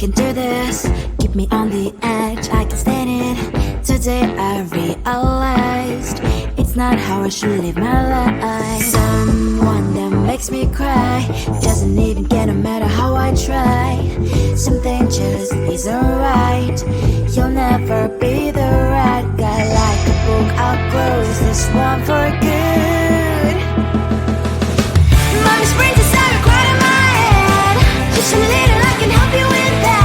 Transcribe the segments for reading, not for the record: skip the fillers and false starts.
can do this. Keep me on the edge, I can stand it. Today I realized it's not how I should live my life. Someone that makes me cry doesn't even get no matter how I try. Something just isn't right. You'll never be the right guy. Like a book, I'll close this one for good. Mommy springs inside a quite in my head. Just a little, I can help you with that.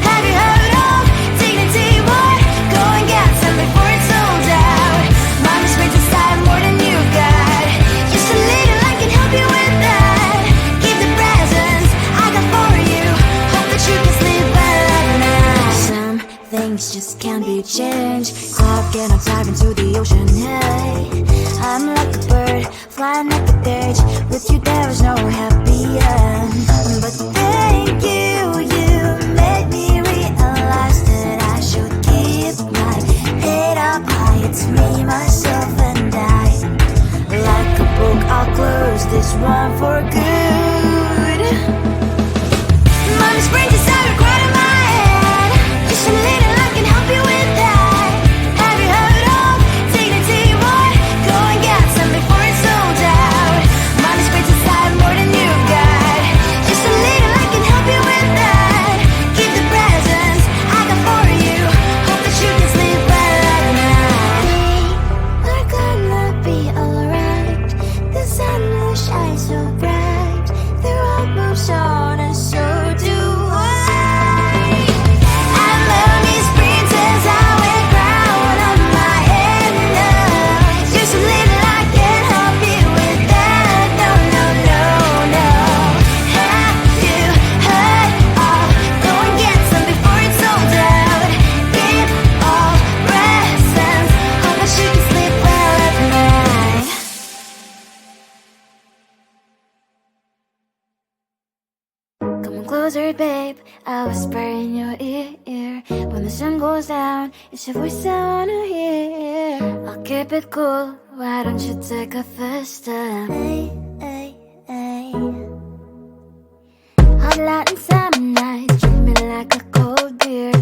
Have you heard of dignity, boy? Go and get some before it's sold out. Mommy springs inside more than you've got. Just a little, I can help you with that. Keep the presents I got for you. Hope that you can sleep well at night. Some things just can't be changed. Cloud cannot dive into the ocean, hey. I'm like a bird, flying like a cage. With you there is no happy end. But thank you, you made me realize that I should keep my head up high. It's me, myself and I. Like a book, I'll close this one for good. Mommy springs inside a quite in my head. Just a little, I can help you with that. Have you heard of dignity, boy? Go and get some before it's sold out. Mommy springs inside more than you've got. Just a little, I can help you with that. Keep the presents I got for you. Hope that you can sleep well at night. We're gonna be alright. The sun will shine so bright. The road moves on and so do I. And lonely springs as I wear crown on my head now. Just a little, I can help you with that. No, no, no, no. Have you heard of? Go and get some before it's sold out. Give all presents. Hope that you can sleep well at night. Come on closer, babe. I'll whisper in your ear. When the sun goes down, it's your voice I wanna hear. I'll keep it cool. Why don't you take a first step? Hey, hey, hey. Hot light and summer nights, treat me like a cold beer.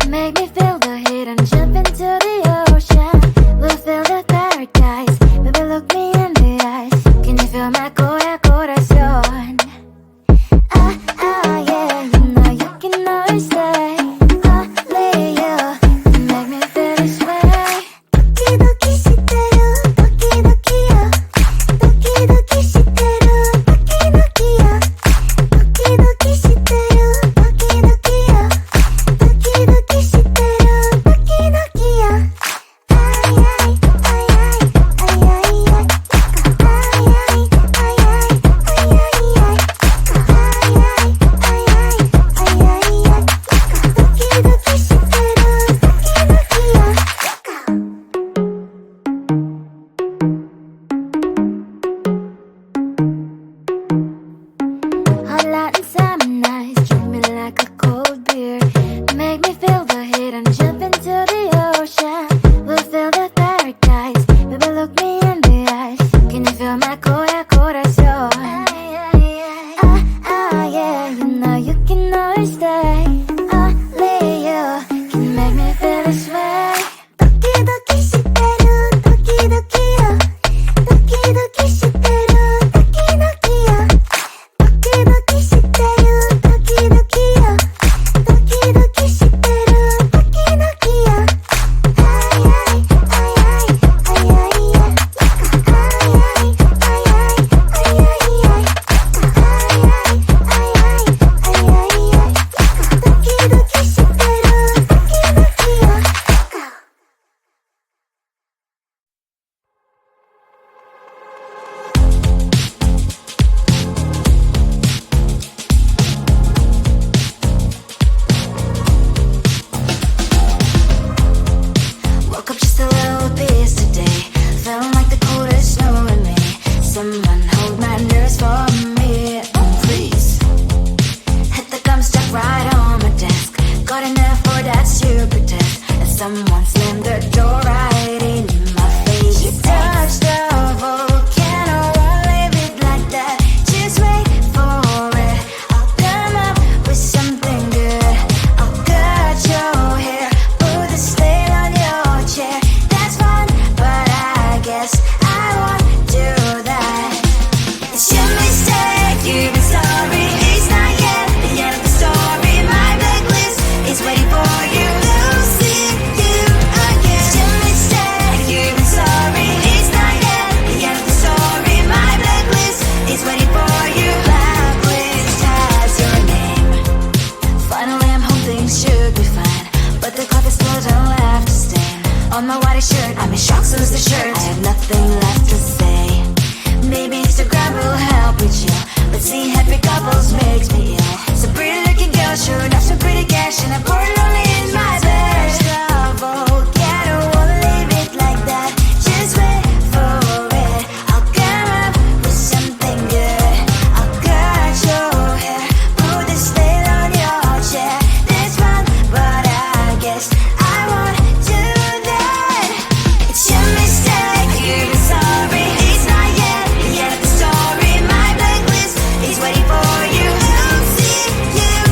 Make me feel the heat and jump into the ocean. We'll feel the paradise. Baby, look me in the eyes. Can you feel my corazón? Yeah, you know you can always stay. Only you can make me feel this way. 도끼도끼 시대로 도끼도끼요. 도끼도끼 시대로 도끼도끼요. 도끼도끼 시대로 도끼도끼요. 도끼도끼 시대로 도끼도끼요. 아이 아이 아이 아이 아이 아이 아이 Hot light and summer nights, treat me like a cold beer. Make me feel the heat and jump into the ocean. We'll feel the paradise. Baby, look me in the eyes. Can you feel my corazón? Yeah, you know you can always stay. Only you can make me feel this way. 도끼도끼 시대로 도끼도끼요. 도끼도끼 시대로 도끼도끼요. 도끼도끼 시대로 도끼도끼요. 도끼도끼 시대로 도끼도끼요. 아이 아이 아이 아이 아이 아이 Woke up just a little pissed today. Felt like the coldest snow in me. Someone hold my nerves for me, please. Hit the gum stuck right on my desk. Got enough for that stupid test. And someone slammed the door right in my face. You touched a volcano, won't leave it like that. Just wait for it. I'll come up with something good. but there's still don't left to stain on my white shirt. I'm in shock since the shirt. I have nothing left to say. Maybe Instagram will help with you, but seeing happy couples makes me ill. Some pretty looking girl, sure enough, some pretty cash, and I'm pouring lonely in my bed. Trouble, yeah, I don't wanna leave it like that. Just wait for it. I'll come up with something good. I'll cut your hair, put this veil on your chair. This one, but I guess I won't do that. It's your mistake, you're sorry. It's not yet the end of the story. My blacklist is waiting for you. I'll see you again.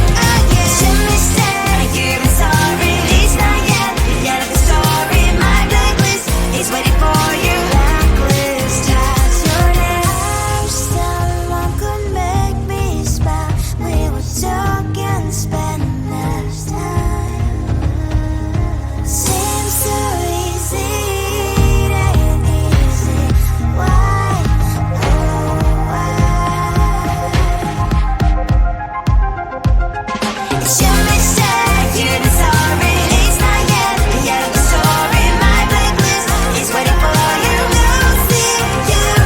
It's your mistake, you're sorry. It's not yet the end of the story. My blacklist is waiting for you. Blacklist has your name. Someone could make me smile. We would talk and spend less time. Seems so easy, it ain't easy. Why? Oh, why? It's your mistake, you're sorry. It's not yet the end of the story. My blacklist is waiting for you. I'll see you again.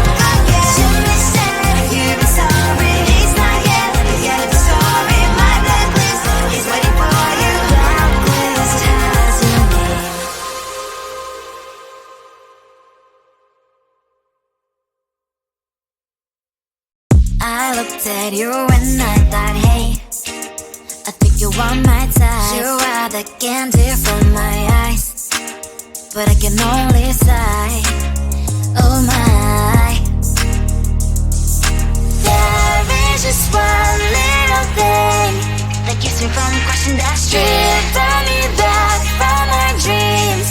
It's your mistake, you're sorry. It's not yet the end of the story. My blacklist is waiting for you. Blacklist has your name. I looked at you and I thought, hey, I think you want my type. You are the candy from my eyes, but I can only sigh. Oh my. There is just one little thing that keeps me from crossing that street. Drive me back from my dreams.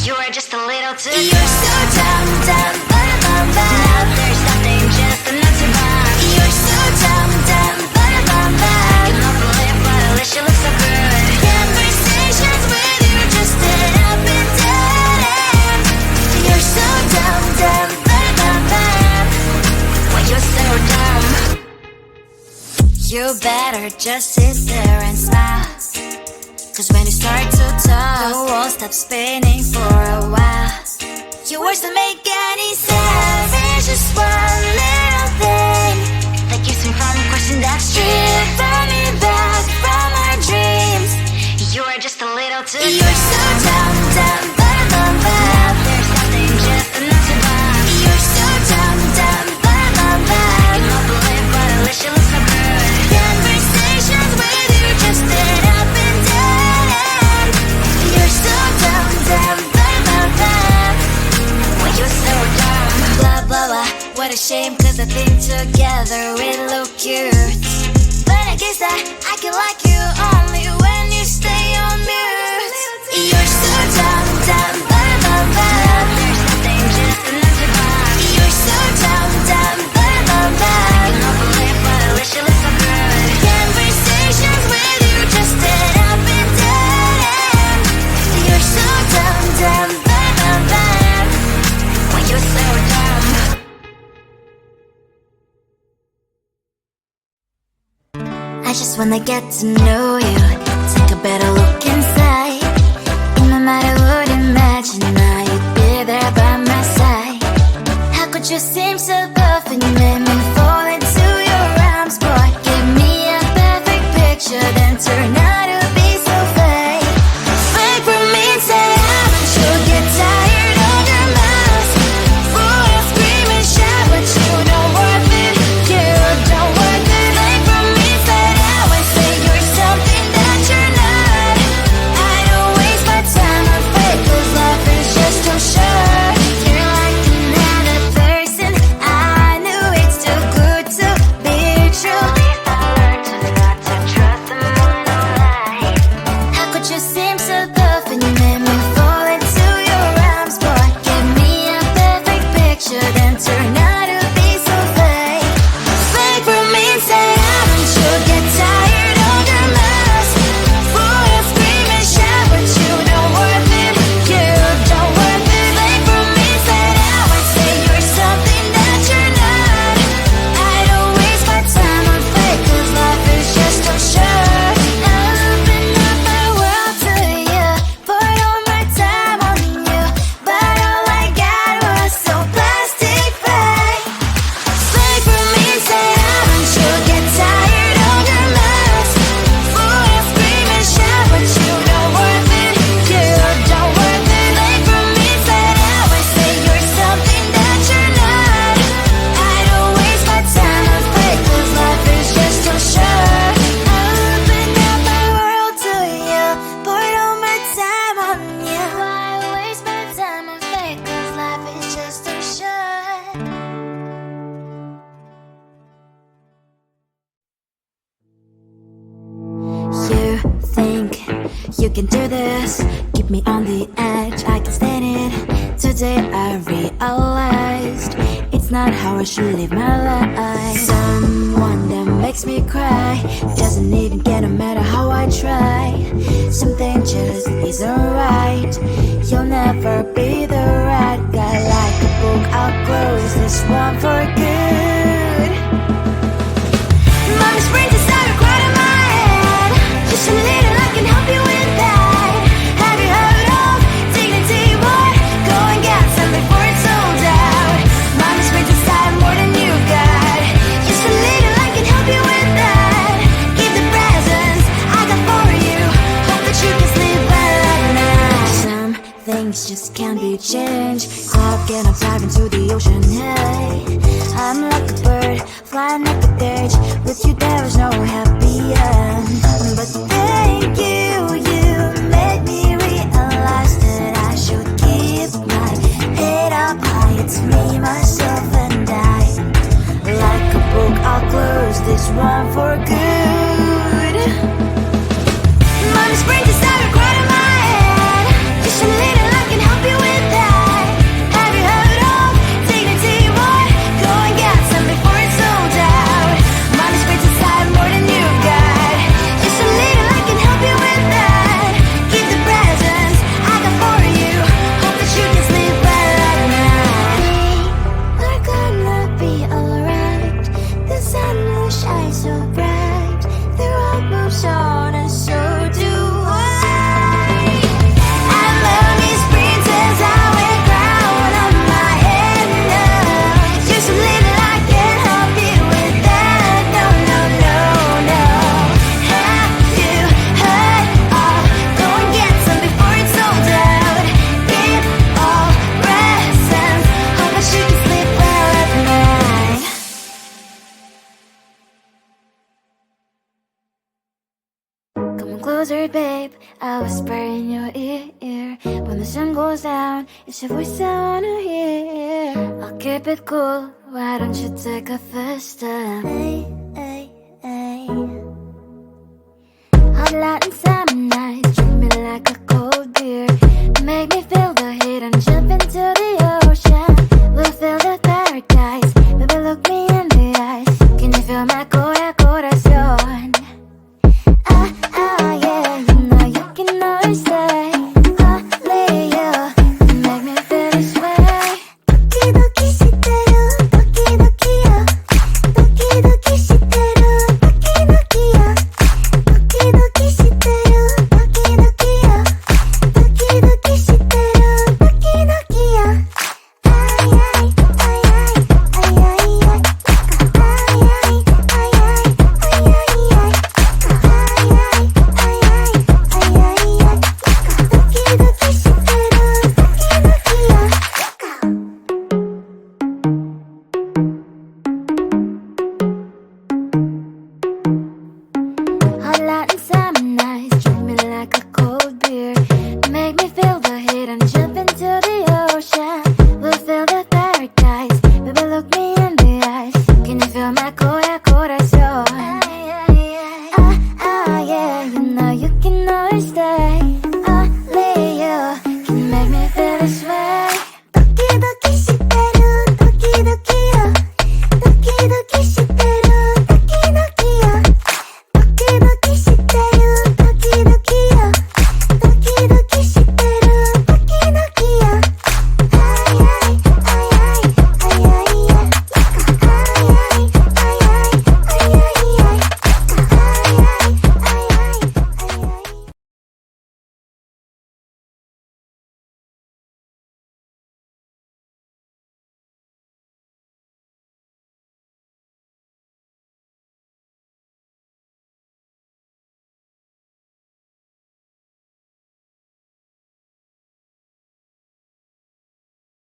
You are just a little too close. You're so dumb, dumb, bum, bum. Now there's nothing, just enough to bomb. You're so dumb, dumb, bum, bum. I can overlive, but at least you look so good. Conversations with you just end up in dead end. You're so dumb, dumb, bum. Why you're so dumb? You better just sit there and smile, 'cause when you start to talk, the world stops spinning for a while. Your words don't make any sense. There's just one little thing that keeps me from crossing that street. Bring me back from our dreams. You are just a little too close. You're so dumb, dumb, bum. There's nothing, just enough to bomb. You're so dumb, dumb, bum. I can overlive, but at least you look so good. Conversations with you just end up in dead end. You're so dumb, dumb, bum. Why you're so dumb? Blah, blah, blah. What a shame, 'cause I think together we look cute. But I guess that I can like you only when you stay on mute. You're so dumb, dumb, bum. There's nothing, just enough to bomb. You're so dumb, dumb, bum. I can overlive, but at least you look so good. Conversations with you just end up in dead end. You're so dumb, dumb, bum. Why you're so dumb? I just wanna get to know you, take a better look inside. In my mind I would imagine now you'd be there by my side. How could you seem so perfect, you made me fall into your arms, boy. Give me a perfect picture, then turn out to be so fake. Fake for me, say haven't you get tired of your mouth? Full of scream and shout, but you don't worth it. You don't worth it. Fake for me, say I would say you're something that you're not. You can do this, keep me on the edge, I can stand it. Today I realized it's not how I should live my life. Someone that makes me cry doesn't even get no matter how I try. Something just isn't right. You'll never be the right guy. Like a book, I'll close this one for good. Mommy springs inside right in my head. Just a little, I can help you with that. Have you heard of dignity? What? Go and get some before it's sold out. Mommy springs inside more than you've got. Just a little, I can help you with that. Give the presents I got for you. Hope that you can sleep well at night. Some things just can't be changed. How can I dive into the ocean? Hey, I'm like a bird flying like a cage. With you there is no happy end. But thank you, you made me realize that I should keep my head up high. It's me, myself and I. Like a book, I'll close this one for good. Mommy springs inside right in my head. Just a little, I can help you with that. Have you heard of dignity? What? Go and get some before it's sold out. Mommy springs inside more than you've got. Just a little, I can help you with that. Give the presents I got for you. Hope that you can sleep well at night. We're gonna be alright. The sun will shine so bright. The road moves on and so do I. And lonely springs as I wear crown on my head now. Just a little, I can help you with that. No, no, no, no. Have you heard of? Go and get some before it's sold out. Give all presents. Hope that you can sleep well at night. Come on closer, babe. I'll whisper in your ear. When the sun goes down, it's your voice I wanna hear. I'll keep it cool. Why don't you take a first step? Hey, hey, hey. Hot light and summer nights, treat me like a cold beer. Make me feel the heat and jump into the ocean. We'll feel the paradise. Baby, look me in the eyes. Can you feel my corazón? Yeah, you know you can always say only you can make me feel this way. Doki doki shiteru, doki doki yo. Doki doki shiteru, doki doki yo. Doki doki shiteru, doki doki yo. Doki doki shiteru, doki doki yo. Ay ay ay ay ay ay ay. Ay ay ay ay ay ay ay. Hot light and summer nights, treat me like a cold beer. Make me feel the heat and jump